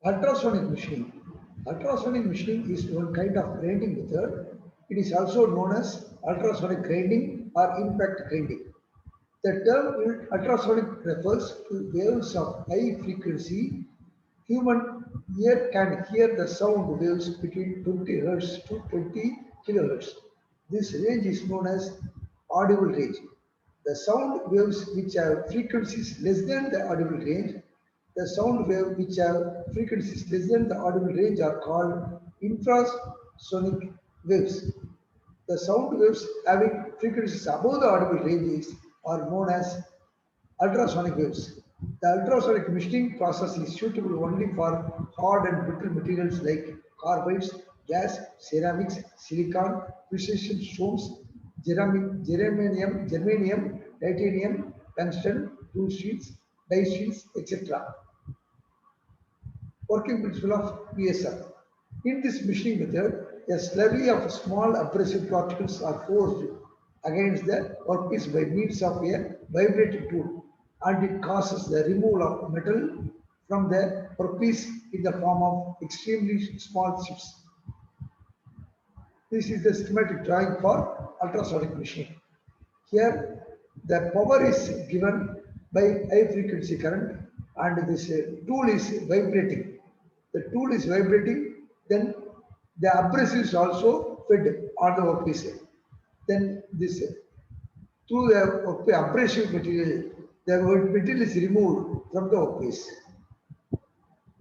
Ultrasonic machining. Ultrasonic machining is one kind of grinding method. It is also known as ultrasonic grinding or impact grinding. The term ultrasonic refers to waves of high frequency. Human ear can hear the sound waves between 20 Hz to 20 kHz. This range is known as audible range. The sound waves which have frequencies less than the audible range, the sound wave which have frequencies less than the audible range are called infrasonic waves. The sound waves having frequencies above the audible ranges are known as ultrasonic waves. The ultrasonic machining process is suitable only for hard and brittle materials like carbides, glass, ceramics, silicon, precision stones, germanium, titanium, tungsten, tool sheets, die sheets, etc. Working principle of PSR. In this machining method, a slurry of small abrasive particles are forced against the workpiece by means of a vibrating tool, and it causes the removal of metal from the workpiece in the form of extremely small chips. This is the schematic drawing for ultrasonic machine. Here, the power is given by high frequency current, and this tool is vibrating. The tool is vibrating, then the abrasive is also fed on the workpiece. Then this through the abrasive material, the material is removed from the workpiece.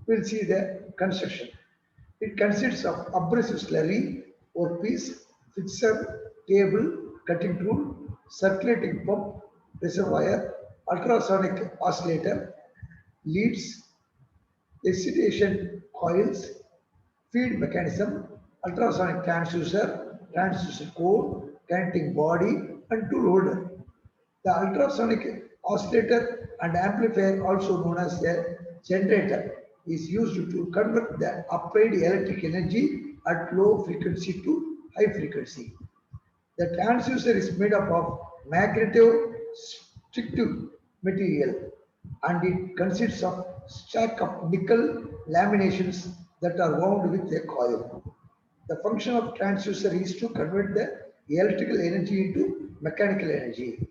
We'll see the construction. It consists of abrasive slurry, workpiece, fixer, table, cutting tool, circulating pump, reservoir, ultrasonic oscillator, leads, excitation coils, feed mechanism, ultrasonic transducer, transducer core, connecting body, and tool holder. The ultrasonic oscillator and amplifier, also known as a generator, is used to convert the applied electric energy at low frequency to high frequency. The transducer is made up of magnetostrictive material, and it consists of stack of nickel laminations that are wound with a coil. The function of transducer is to convert the electrical energy into mechanical energy.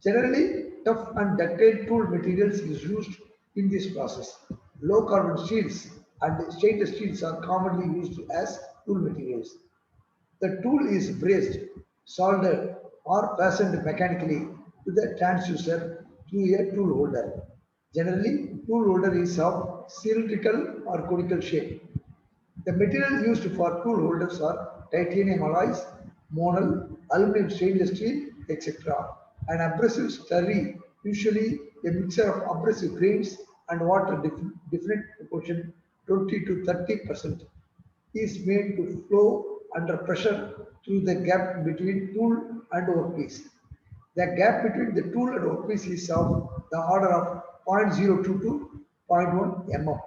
Generally, tough and ductile tool materials is used in this process. Low carbon steels and stainless steels are commonly used as tool materials. The tool is braced, soldered, or fastened mechanically to the transducer through a tool holder. Generally, tool holder is of cylindrical or conical shape. The material used for tool holders are titanium alloys, monel, aluminum stainless steel, etc. An abrasive slurry, usually a mixture of abrasive grains and water different proportion 20 to 30%, is made to flow under pressure through the gap between tool and workpiece. The gap between the tool and workpiece is of the order of 0.02 to zero point 0.1 mm.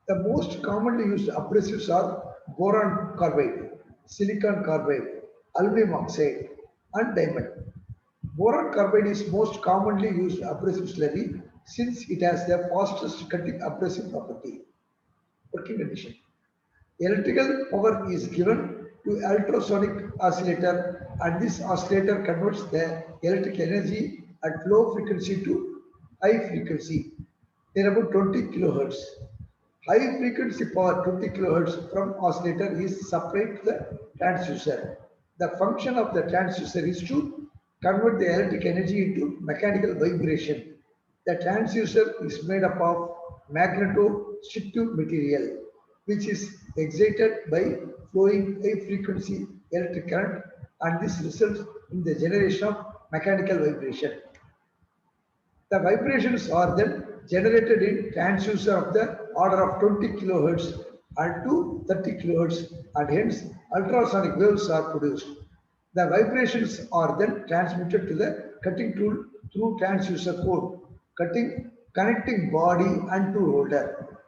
The most commonly used abrasives are boron carbide, silicon carbide, aluminum oxide, and diamond. Boron carbide is most commonly used abrasive slurry since it has the fastest cutting abrasive property. Working condition. Electrical power is given to ultrasonic oscillator, and this oscillator converts the electric energy at low frequency to high frequency, near about 20 kilohertz. High frequency power 20 kilohertz from oscillator is supplied to the transducer. The function of the transducer is to convert the electric energy into mechanical vibration. The transducer is made up of magnetostrictive material, which is excited by flowing high frequency electric current, and this results in the generation of mechanical vibration. The vibrations are then generated in transducer of the order of 20 kilohertz and to 30 kilohertz, and hence ultrasonic waves are produced. The vibrations are then transmitted to the cutting tool through transducer core, connecting body and tool holder.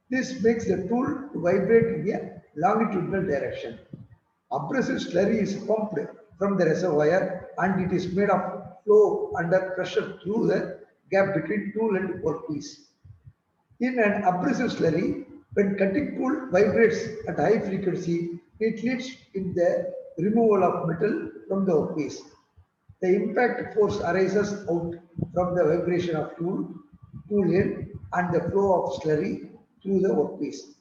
This makes the tool to vibrate in a longitudinal direction. Abrasive slurry is pumped from the reservoir, and it is made of flow under pressure through the gap between tool and workpiece. In an abrasive slurry, when cutting tool vibrates at high frequency, it leads in the removal of metal from the workpiece. The impact force arises out from the vibration of tool head, and the flow of slurry through the workpiece.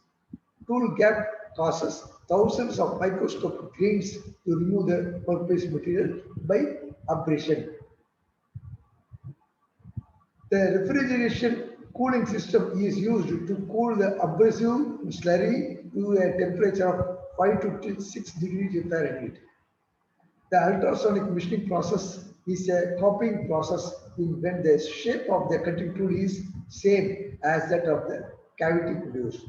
Tool gap causes thousands of microscopic grains to remove the workpiece material by abrasion. The refrigeration cooling system is used to cool the abrasive slurry to a temperature of 5 to 6 degrees Fahrenheit. The ultrasonic machining process is a copying process in when the shape of the cutting tool is same as that of the cavity produced.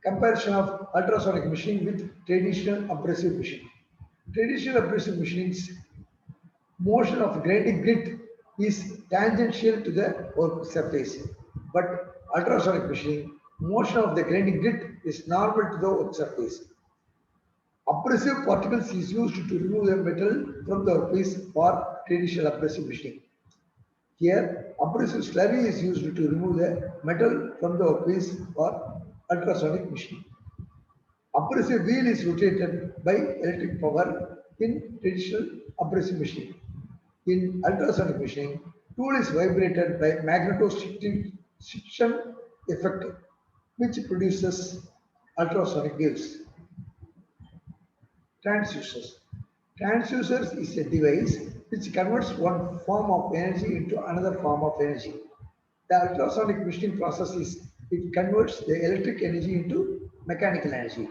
Comparison of ultrasonic machining with traditional abrasive machining. Traditional abrasive machining's motion of grinding grit is tangential to the work surface, but ultrasonic machining motion of the grinding grit is normal to the work surface. Abrasive particles is used to remove the metal from the workpiece for traditional abrasive machining. Here, abrasive slurry is used to remove the metal from the workpiece for ultrasonic machining. Abrasive wheel is rotated by electric power in traditional abrasive machining. In ultrasonic machining, tool is vibrated by magnetostriction effect, which produces ultrasonic waves. Transducers. Transducers is a device which converts one form of energy into another form of energy. The ultrasonic machining process is it converts the electric energy into mechanical energy.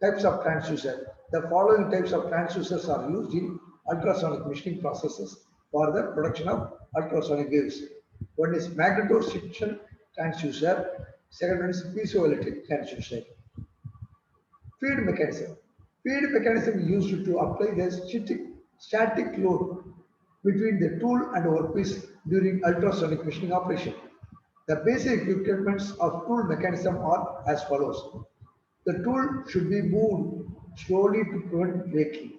Types of transducer. The following types of transducers are used in ultrasonic machining processes for the production of ultrasonic waves. One is magnetostriction transducer. Second one is piezoelectric transducer. Feed mechanism. Feed mechanism used to apply the static load between the tool and workpiece during ultrasonic machining operation. The basic requirements of tool mechanism are as follows. The tool should be moved slowly to prevent braking.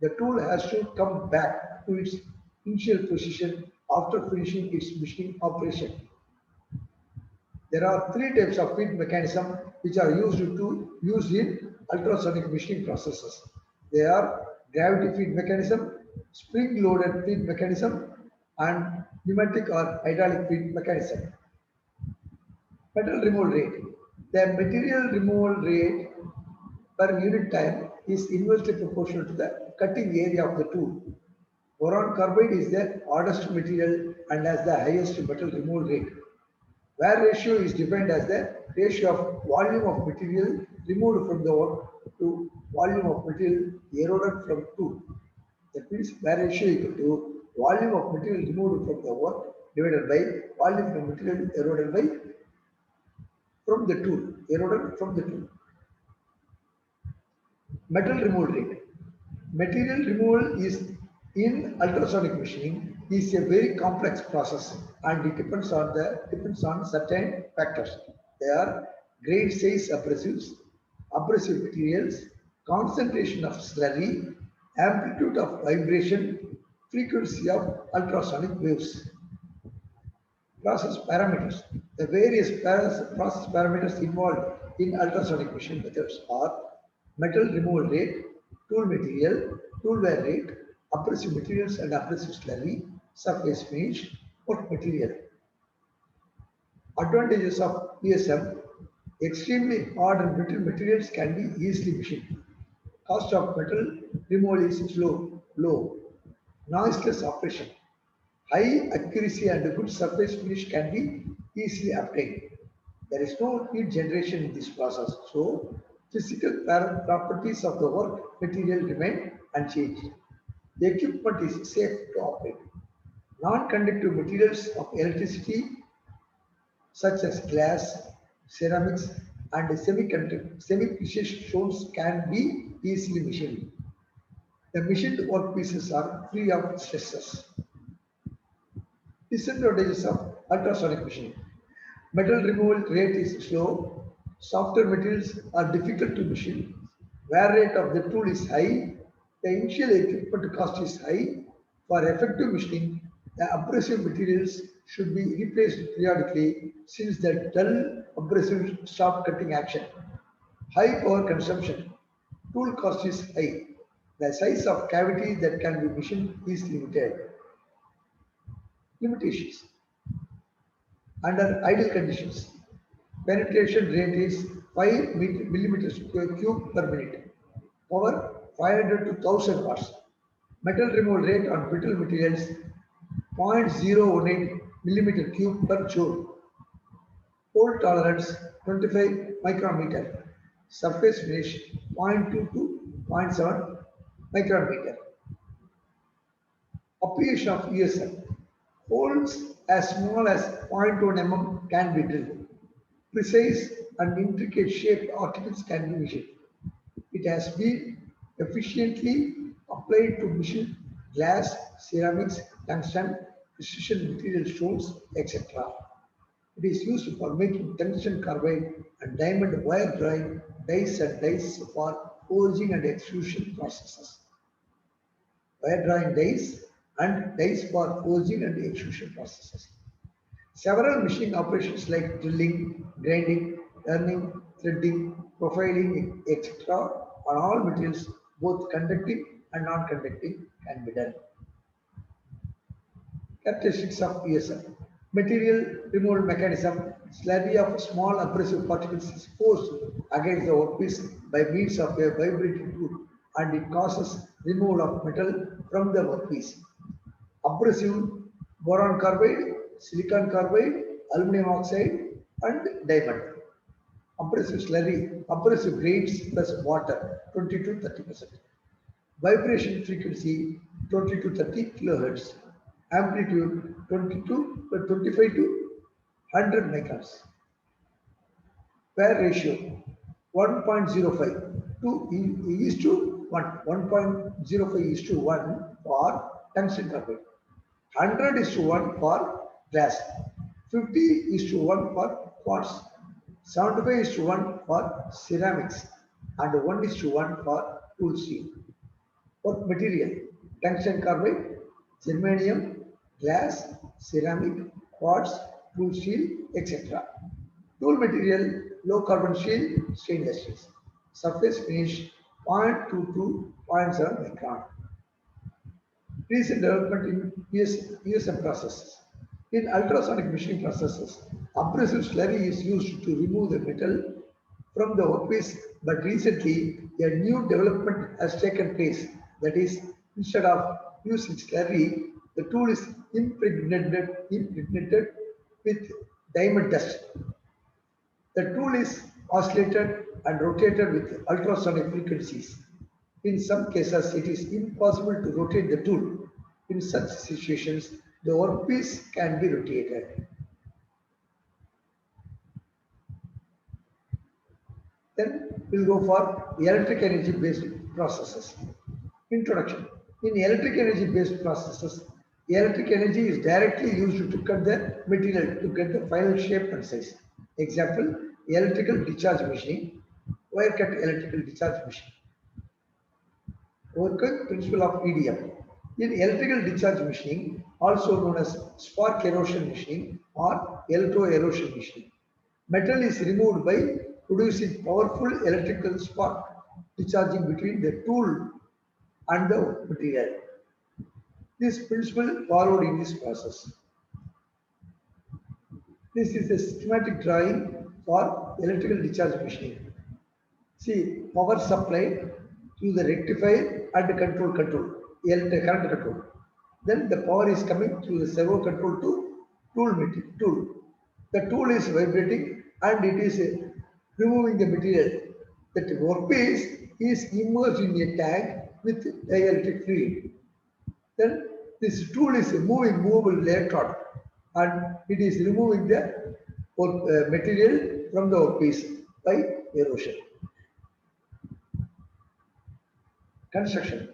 The tool has to come back to its initial position after finishing its machining operation. There are three types of feed mechanism which are used in ultrasonic machining processes. They are gravity feed mechanism, spring loaded feed mechanism, and pneumatic or hydraulic feed mechanism. Metal removal rate. The material removal rate per unit time is inversely proportional to the cutting area of the tool. Boron carbide is the hardest material and has the highest metal removal rate. Wear ratio is defined as the ratio of volume of material removed from the work to volume of material eroded from tool. That means wear ratio equal to volume of material removed from the work divided by volume of material eroded by from the tool, eroded from the tool. Metal removal rate. Material removal is in ultrasonic machining is a very complex process and it depends on certain factors. They are grain size abrasives, abrasive materials, concentration of slurry, amplitude of vibration, frequency of ultrasonic waves. Process parameters. The various process parameters involved in ultrasonic machining methods are metal removal rate, tool material, tool wear rate, abrasive materials and abrasive slurry, surface finish, work material. Advantages of PSM. Extremely hard and brittle materials can be easily machined. Cost of metal removal is low. Noiseless operation. High accuracy and good surface finish can be easily obtained. There is no heat generation in this process, so physical properties of the work material remain unchanged. The equipment is safe to operate. Non-conductive materials of electricity such as glass, ceramics, and semi-precious stones can be easily machined. The machined workpieces are free of stresses. Disadvantages of ultrasonic machining. Metal removal rate is slow. Softer materials are difficult to machine. Wear rate of the tool is high. The initial equipment cost is high. For effective machining, The abrasive materials should be replaced periodically since the dull abrasive stop cutting action. High power consumption. Tool cost is high. The size of cavity that can be machined is limited. Limitations. Under ideal conditions, penetration rate is 5 millimeters cube per minute. Power 500 to 1000 watts. Metal removal rate on brittle materials 0.018 millimeter cube per joule. Fault tolerance 25 micrometer. Surface finish 0.2 to 0.7 micrometer. Application of ESM. Holes as small as 0.1 mm can be drilled. Precise and intricate shaped articles can be machined. It has been efficiently applied to machine glass, ceramics, tungsten, precision material stones, etc. It is used for making tungsten carbide and diamond wire drawing dies and dies for forging and extrusion processes. Wire drawing dies and dies for forging and extrusion processes. Several machining operations like drilling, grinding, turning, threading, profiling, etc. on all materials, both conducting and non-conducting, can be done. Characteristics of ESM. Material removal mechanism. Slurry of small abrasive particles is forced against the workpiece by means of a vibrating tool and it causes removal of metal from the workpiece. Abrasive boron carbide, silicon carbide, aluminum oxide, and diamond. Abrasive slurry, abrasive grains plus water, 20 to 30%. Vibration frequency, 20 to 30 kilohertz. Amplitude, 22 to 25 to 100 microns. Pair ratio, 1.05 to is to 1, 1.05 is to 1 for tungsten carbide. 100 is to 1 for glass, 50 is to 1 for quartz, 75 is to 1 for ceramics, and 1 is to 1 for tool steel. What material? Tungsten carbide, germanium, glass, ceramic, quartz, tool steel, etc. Tool material, low carbon steel, stainless steel. Surface finish 0.2 to 0.7 micron. Recent development in ESM processes. In ultrasonic machining processes, abrasive slurry is used to remove the metal from the workpiece, but recently a new development has taken place. That is, instead of using slurry, the tool is impregnated with diamond dust. The tool is oscillated and rotated with ultrasonic frequencies. In some cases, it is impossible to rotate the tool. In such situations, the workpiece can be rotated. Then we'll go for electric energy based processes. Introduction. In electric energy based processes, electric energy is directly used to cut the material to get the final shape and size. Example, electrical discharge machining, wire cut electrical discharge machine. Overcut principle of EDM. In electrical discharge machining, also known as spark erosion machining or electro-erosion machining, metal is removed by producing powerful electrical spark discharging between the tool and the material. This principle followed in this process. This is a schematic drawing for electrical discharge machining. See, power supply to the rectifier and control, current control. Then the power is coming through the servo control to tool. The tool is vibrating and it is removing the material. That workpiece is immersed in a tank with dielectric fluid. Then this tool is a movable electrode and it is removing the material from the workpiece by erosion. Construction.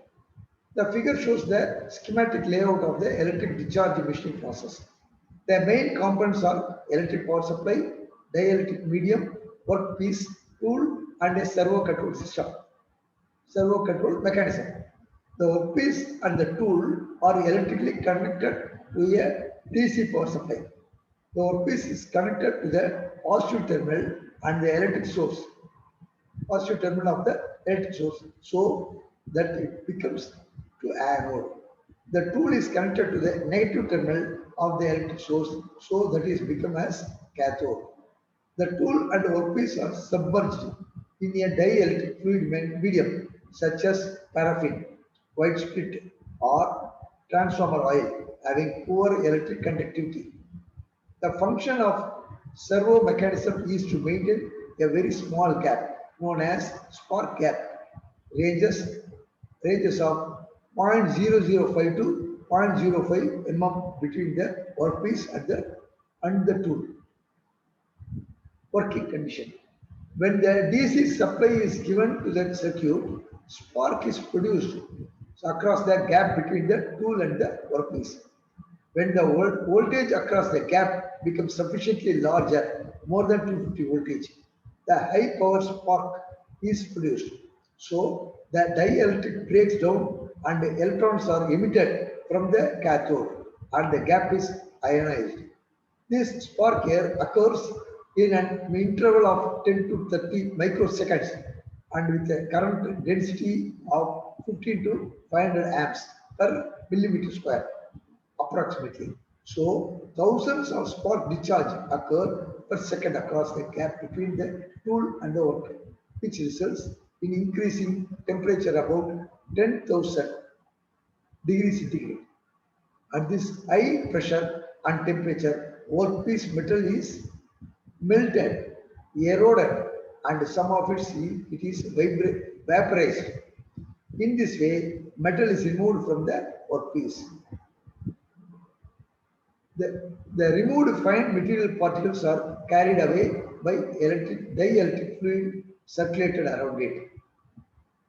The figure shows the schematic layout of the electric discharge machining process. The main components are electric power supply, dielectric medium, workpiece, tool, and a servo control system, servo control mechanism. The workpiece and the tool are electrically connected to a DC power supply. The workpiece is connected to the positive terminal and the electric source, positive terminal of the electric source, so that it becomes to anode. The tool is connected to the negative terminal of the electric source, so that is become as cathode. The tool and workpiece are submerged in a dielectric fluid medium such as paraffin, white spirit, or transformer oil having poor electric conductivity. The function of servo mechanism is to maintain a very small gap known as spark gap ranges of 0.0005 to 0.05 mm between the workpiece and the tool working condition. When the DC supply is given to the circuit, spark is produced across the gap between the tool and the workpiece. When the voltage across the gap becomes sufficiently larger, more than 250 voltage, the high power spark is produced. So the dielectric breaks down and the electrons are emitted from the cathode and the gap is ionized. This spark here occurs in an interval of 10 to 30 microseconds and with a current density of 15 to 500 amps per millimeter square approximately. So thousands of spark discharge occur per second across the gap between the tool and the worker, which results in increasing temperature about 10,000 degrees centigrade. At this high pressure and temperature, workpiece metal is melted, eroded, and some of it is vaporized. In this way, metal is removed from the workpiece. The removed fine material particles are carried away by dielectric fluid circulated around it.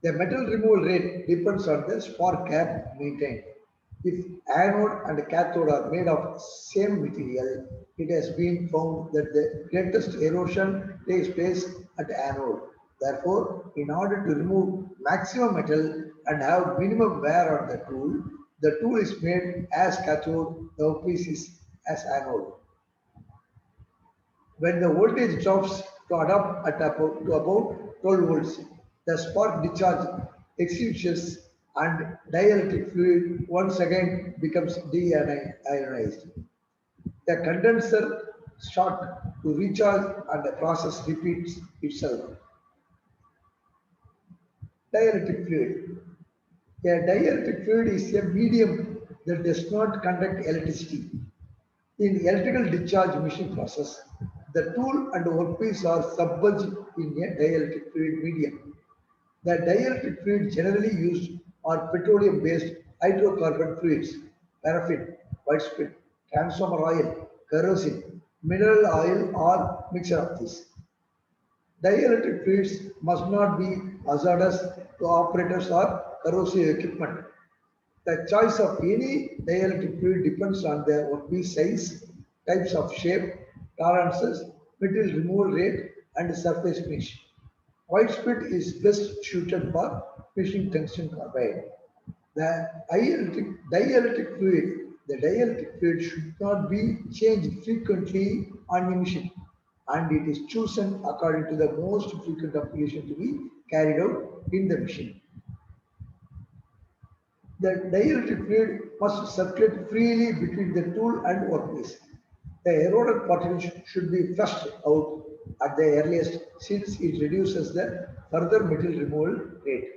The metal removal rate depends on the spark gap maintained. If anode and cathode are made of same material, it has been found that the greatest erosion takes place at anode. Therefore, in order to remove maximum metal and have minimum wear on the tool is made as cathode, the workpiece is as anode. When the voltage drops to about 12 volts, the spark discharge extinguishes and dielectric fluid once again becomes deionized. The condenser starts to recharge and the process repeats itself. Dielectric fluid. A dielectric fluid is a medium that does not conduct electricity. In electrical discharge machine process, the tool and workpiece are submerged in a dielectric fluid medium. The dielectric fluid generally used are petroleum-based hydrocarbon fluids, paraffin, white spirit, transformer oil, kerosene, mineral oil, or mixture of these. Dielectric fluids must not be hazardous to operators or corrosive equipment. The choice of any dielectric fluid depends on the workpiece size, types of shape, tolerances, material removal rate, and surface finish. White spirit is best suited for finishing tungsten carbide. The dielectric fluid should not be changed frequently on emission, and it is chosen according to the most frequent application to be carried out in the machine. The dielectric fluid must circulate freely between the tool and workpiece. The eroded particles should be flushed out at the earliest since it reduces the further material removal rate.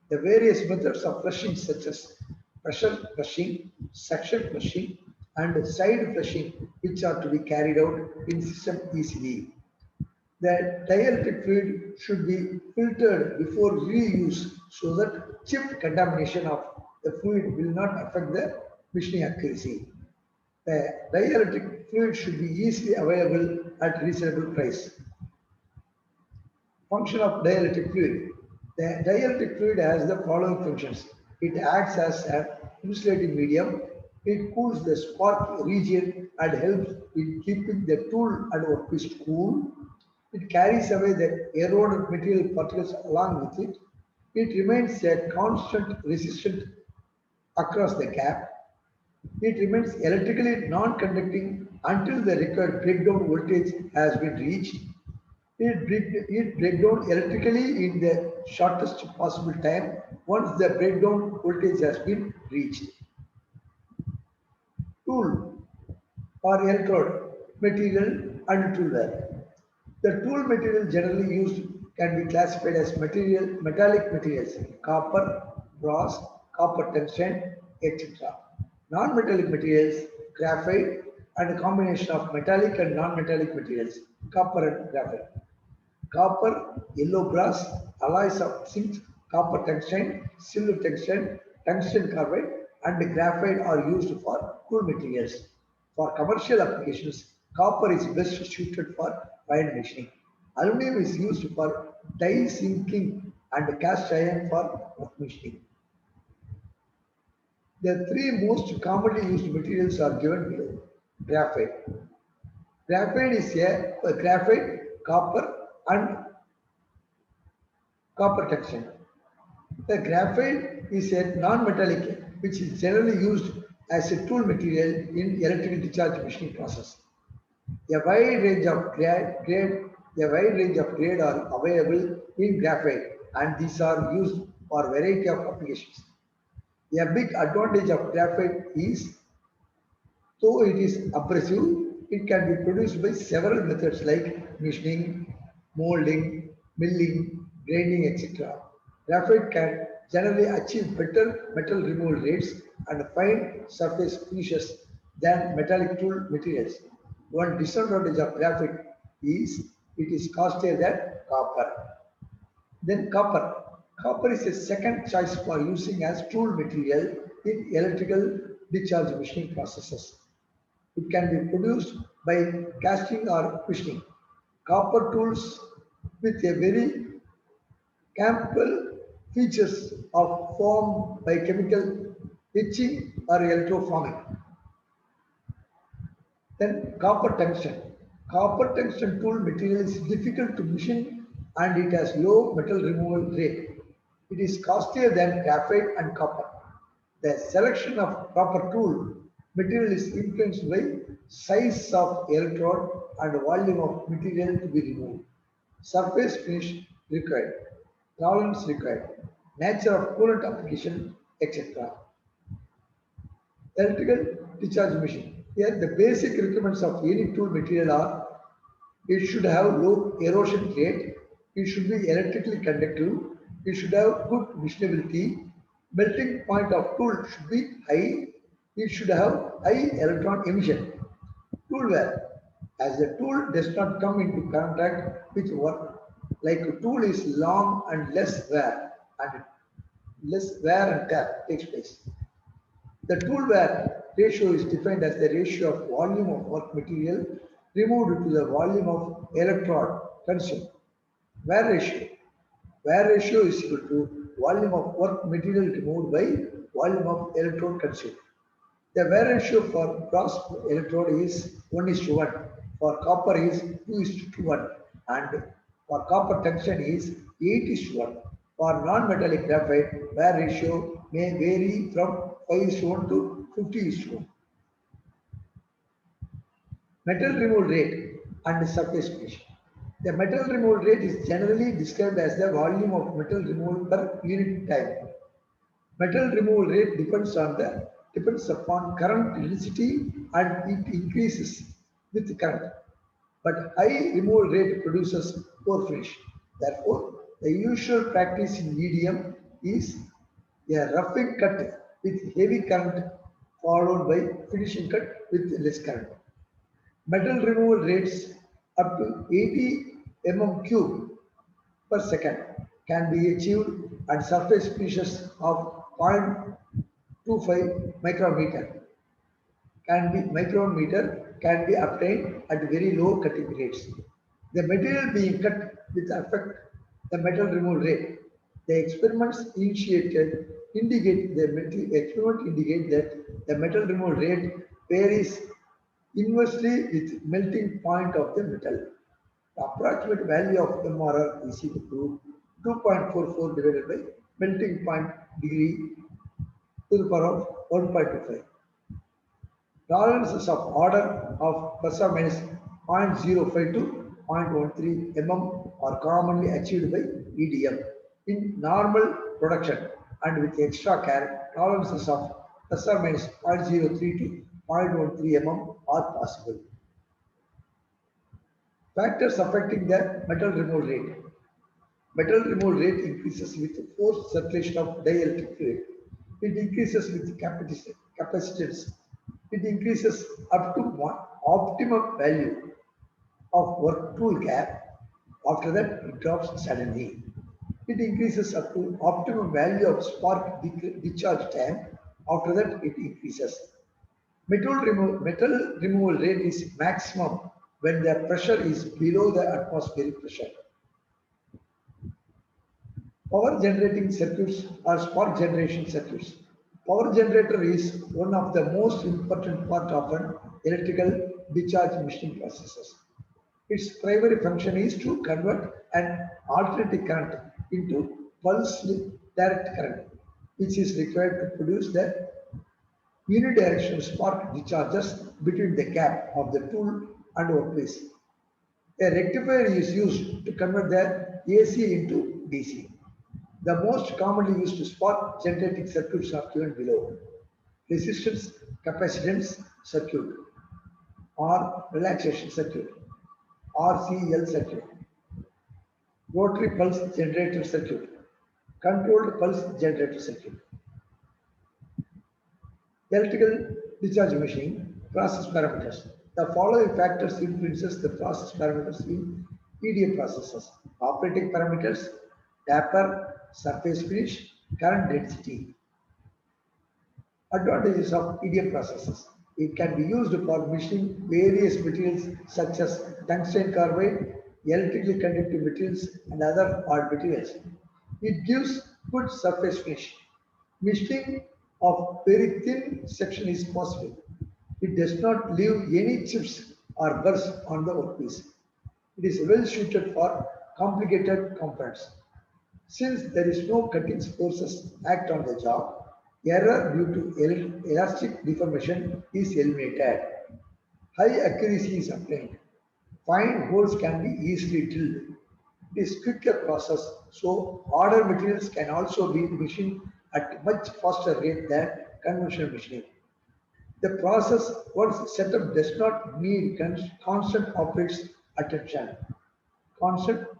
The various methods of flushing such as pressure flushing, suction flushing, and side flushing which are to be carried out in system easily. The dielectric fluid should be filtered before reuse so that chip contamination of the fluid will not affect the machining accuracy. The dielectric fluid should be easily available at reasonable price. Function of dielectric fluid. The dielectric fluid has the following functions. It acts as an insulating medium. It cools the spark region and helps in keeping the tool and workpiece cool. It carries away the eroded material particles along with it. It remains a constant resistant across the gap. It remains electrically non-conducting until the required breakdown voltage has been reached. It breaks down electrically in the shortest possible time once the breakdown voltage has been reached. Tool or electrode material and toolware. The tool material generally used can be classified as metallic materials, copper, brass, copper tungsten, etc. Non-metallic materials, graphite, and a combination of metallic and non-metallic materials, copper and graphite. Copper, yellow brass, alloys of zinc, copper tungsten, silver tungsten, tungsten carbide, and graphite are used for tool materials. For commercial applications, copper is best suited for wire machining. Aluminum is used for die sinking and cast iron for rough machining. The three most commonly used materials are given below. Graphite. Graphite is a graphite, copper, and copper tungsten. The graphite is a non-metallic which is generally used as a tool material in electrical discharge machining process. A wide range of grade are available in graphite and these are used for variety of applications. A big advantage of graphite is though it is abrasive, it can be produced by several methods like machining, molding, milling, grinding, etc. Graphite can generally achieve better metal removal rates and fine surface finishes than metallic tool materials. One disadvantage of graphite is it is costlier than copper. Then copper. Copper is a second choice for using as tool material in electrical discharge machining processes. It can be produced by casting or machining. Copper tools with a very capable features of formed by chemical etching or electroforming. Then copper tungsten. Copper tungsten tool material is difficult to machine and it has low metal removal rate. It is costlier than graphite and copper. The selection of proper tool material is influenced by size of electrode and volume of material to be removed, surface finish required, tolerance required, nature of coolant application, etc. Electrical discharge machine. Here the basic requirements of any tool material are it should have low erosion rate, it should be electrically conductive, it should have good machinability, melting point of tool should be high, it should have high electron emission. Tool wear. As the tool does not come into contact with work, like a tool is long and less wear and tear takes place. The tool wear ratio is defined as the ratio of volume of work material removed to the volume of electrode consumed. Wear ratio. Wear ratio is equal to volume of work material removed by volume of electrode consumed. The wear ratio for brass electrode is 1 is to 1, for copper is 2 is to 1, and for copper tungsten is 8 is to 1. For non-metallic graphite, wear ratio may vary from 5 is to 1 to 50 is to 1. Metal removal rate and surface finish. The metal removal rate is generally described as the volume of metal removal per unit time. Metal removal rate depends upon current density and it increases with current. But high removal rate produces poor finish. Therefore, the usual practice in EDM is a roughing cut with heavy current followed by finishing cut with less current. Metal removal rates up to 80 mm cube per second can be achieved and surface finishes of 0.25 micrometer can be obtained at very low cutting rates. The material being cut will affect the metal removal rate. The experiments initiated indicate that the metal removal rate varies inversely with melting point of the metal. The approximate value of MRR is equal to 2.44 divided by melting point degree to the power of 1.25. Tolerances of order of plus or minus 0.05 to 0.13 mm are commonly achieved by EDM. In normal production and with extra care, tolerances of plus or minus 0.03 to 0.13 mm are possible. Factors affecting the metal removal rate. Metal removal rate increases with forced circulation of dielectric fluid. It increases with capacitance. It increases up to one optimum value of work tool gap. After that, it drops suddenly. It increases up to optimum value of spark discharge time. After that, it increases. Metal removal rate is maximum when the pressure is below the atmospheric pressure. Power generating circuits or spark generation circuits. Power generator is one of the most important part of an electrical discharge machining processes. Its primary function is to convert an alternating current into pulsed direct current, which is required to produce the unidirectional spark discharges between the gap of the tool and workpiece. A rectifier is used to convert the AC into DC. The most commonly used spark generating circuits are given below. Resistance capacitance circuit or relaxation circuit, RCL circuit, rotary pulse generator circuit, controlled pulse generator circuit. Electrical discharge machining process parameters. The following factors influences the process parameters in EDA processes. Operating parameters, taper, surface finish, current density. Advantages of EDA processes. It can be used for machining various materials such as tungsten carbide, electrically conductive materials, and other hard materials. It gives good surface finish. Machining of very thin section is possible. It does not leave any chips or burrs on the workpiece. It is well suited for complicated components. Since there is no cutting forces act on the job, error due to elastic deformation is eliminated. High accuracy is obtained. Fine holes can be easily drilled. It is quicker process, so harder materials can also be machined at much faster rate than conventional machining. The process, once set up, does not need constant constant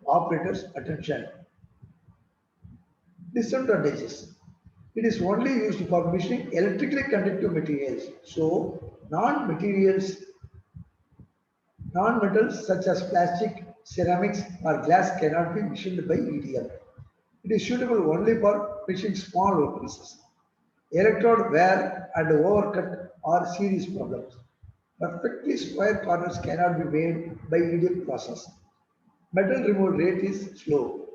operators attention. Disadvantages. It is only used for machining electrically conductive materials. So, non-metals such as plastic, ceramics, or glass cannot be machined by EDM. It is suitable only for machining small workpieces. Electrode wear and overcut are serious problems. Perfectly square corners cannot be made by EDM process. Metal removal rate is slow.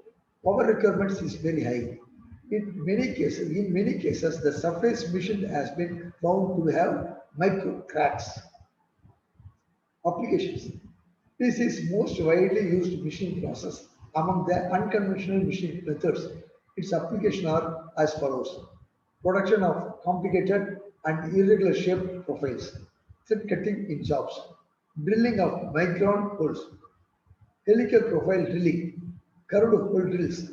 Power requirements is very high. In many cases, the surface machined has been found to have micro cracks. Applications. This is most widely used machining process among the unconventional machining methods. Its applications are as follows. Production of complicated and irregular shaped profiles, thread cutting in jobs, drilling of micron holes, helical profile drilling, curved hole drills,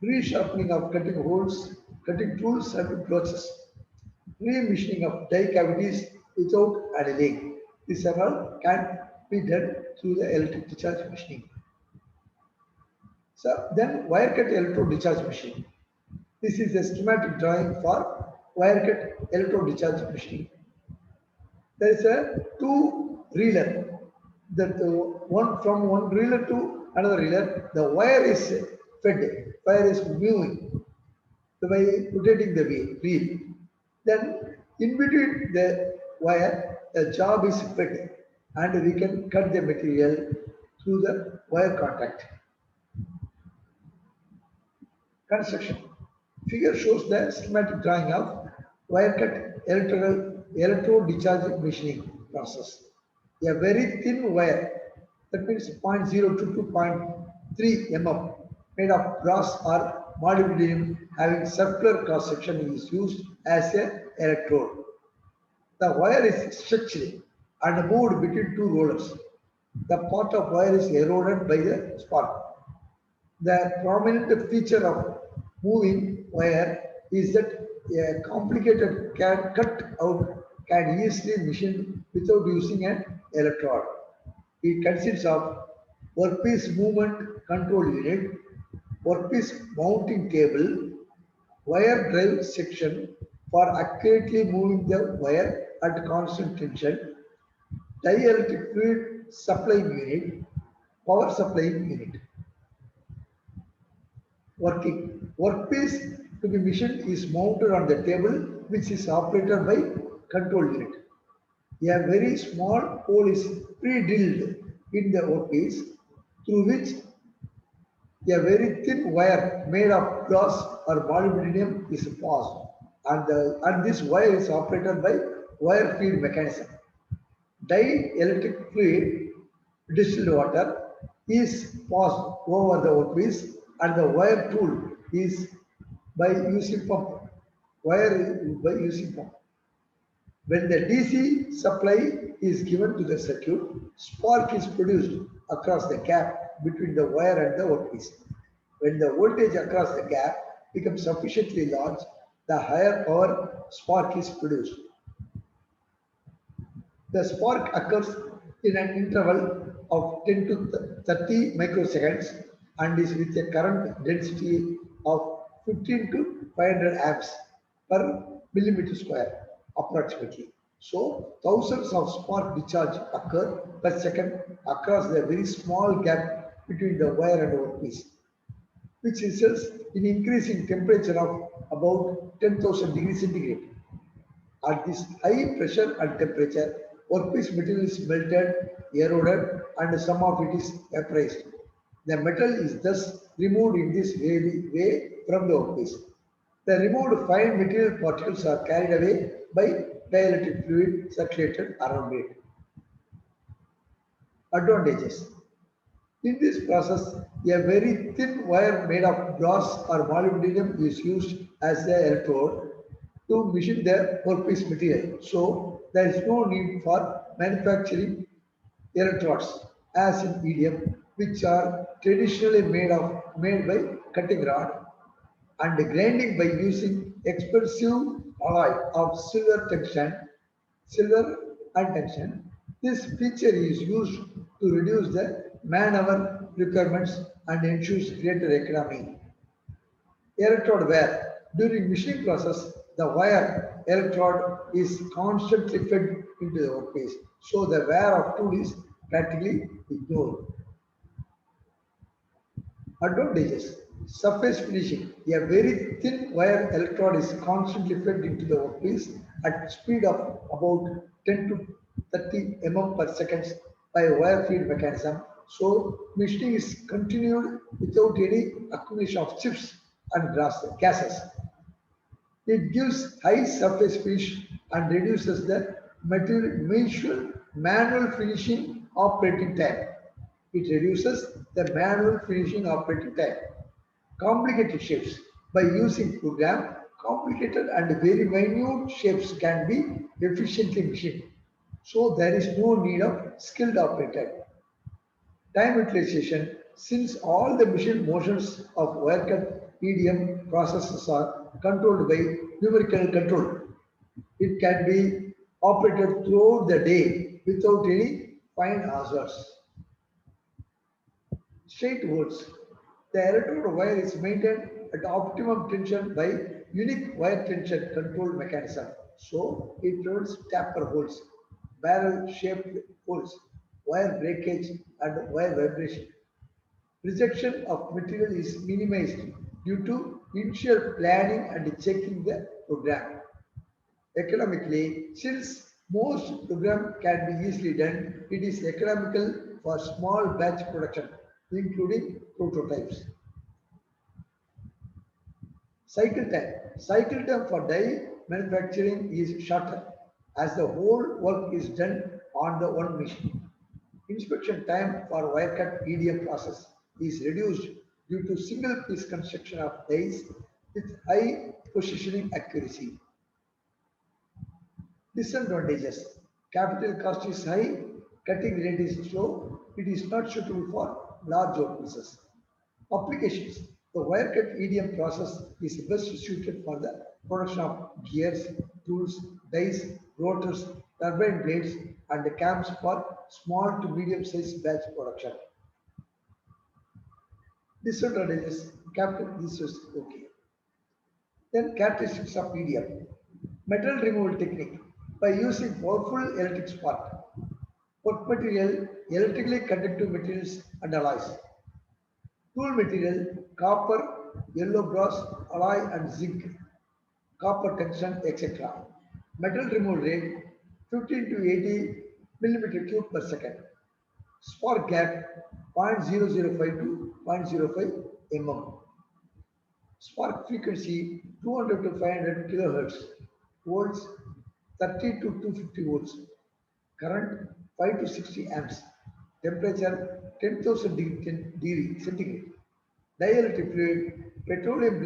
resharpening of cutting holes, cutting tools and broaches, re-machining of die cavities without annealing. These are all can be done through the electric discharge machining. So then wire cut electrode discharge machine. This is a schematic drawing for wire cut electrode discharge machining. There is a two reeler. That one from one reeler to another reeler, the wire is fed. Wire is moving by rotating the wheel. Then in between the wire, the job is fed, and we can cut the material through the wire contact. Construction. Figure shows the schematic drawing of wire cut electrode discharge machining process. A very thin wire, that means 0.02 to 0.3 mm, made of brass or molybdenum having circular cross section is used as a electrode. The wire is stretched and moved between two rollers. The part of wire is eroded by the spark. The prominent feature of moving wire is that a complicated cut out can easily machine without using an electrode. It consists of workpiece movement control unit, workpiece mounting table, wire drive section for accurately moving the wire at constant tension, dielectric fluid supplying unit, power supplying unit. Working. Workpiece to be machined is mounted on the table which is operated by control unit. A very small hole is pre-drilled in the workpiece through which a very thin wire made of glass or molybdenum is passed, and this wire is operated by wire feed mechanism. Dielectric fluid, distilled water, is passed over the workpiece, and the wire tool is by using pump. Wire by using pump. When the DC supply is given to the circuit, spark is produced across the gap between the wire and the workpiece. When the voltage across the gap becomes sufficiently large, the higher power spark is produced. The spark occurs in an interval of 10 to 30 microseconds and is with a current density of 15 to 500 amps per millimeter square approximately. So thousands of spark discharge occur per second across the very small gap between the wire and the workpiece, which results in increasing temperature of about 10,000 degrees centigrade. At this high pressure and temperature, workpiece material is melted, eroded, and some of it is vaporized. The metal is thus removed in this way from the workpiece. The removed fine material particles are carried away by dielectric fluid circulated around it. Advantages. In this process, a very thin wire made of glass or molybdenum is used as the electrode to machine the workpiece material. So there is no need for manufacturing electrodes as in EDM, which are traditionally made by cutting rod and grinding by using expensive alloy of silver and tungsten. This feature is used to reduce the manpower requirements and ensures greater economy. Electrode wear. During machining process, the wire electrode is constantly fed into the workpiece, so the wear of tool is practically ignored. Advantages. Surface finishing. A very thin wire electrode is constantly fed into the workpiece at speed of about 10 to 30 mm per second by a wire feed mechanism. So machining is continued without any accumulation of chips and gases. It gives high surface finish and reduces the material manual finishing operating time. It reduces the manual finishing operating time. Complicated shapes. By using program, complicated and very minute shapes can be efficiently machined. So there is no need of skilled operator. Time utilization. Since all the machine motions of wire cut EDM processes are controlled by numerical control, it can be operated throughout the day without any fine hazards. Straight holes. The electrode wire is maintained at optimum tension by unique wire tension control mechanism. So it prevents taper holes, barrel shaped holes, wire breakage and wire vibration. Rejection of material is minimized due to initial planning and checking the program. Economically, since most program can be easily done, it is economical for small batch production, including prototypes. Cycle time. Cycle time for die manufacturing is shorter as the whole work is done on the one machine. Inspection time for wire cut EDM process is reduced due to single piece construction of dies with high positioning accuracy. Disadvantages. Capital cost is high, cutting rate is slow, it is not suitable for large workpieces. Applications. The wire cut EDM process is best suited for the production of gears, tools, dies, rotors, turbine blades, and cams for small to medium sized batch production. Disadvantages. Capital, this is okay. Then characteristics of EDM. Metal removal technique. By using powerful electric spark, work material, electrically conductive materials and alloys. Tool material, copper, yellow brass, alloy and zinc, copper tungsten, etc. Metal removal rate 15 to 80 millimeter cube per second. Spark gap 0.0052 to 0.05 mm. Spark frequency 200 to 500 kilohertz. Volts 30 to 250 volts. Current 5 to 60 amps. Temperature 10,000 degree centigrade. Dielectric fluid, petroleum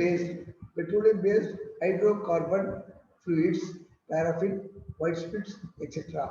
based hydrocarbon fluids, paraffin, white spirits, etc.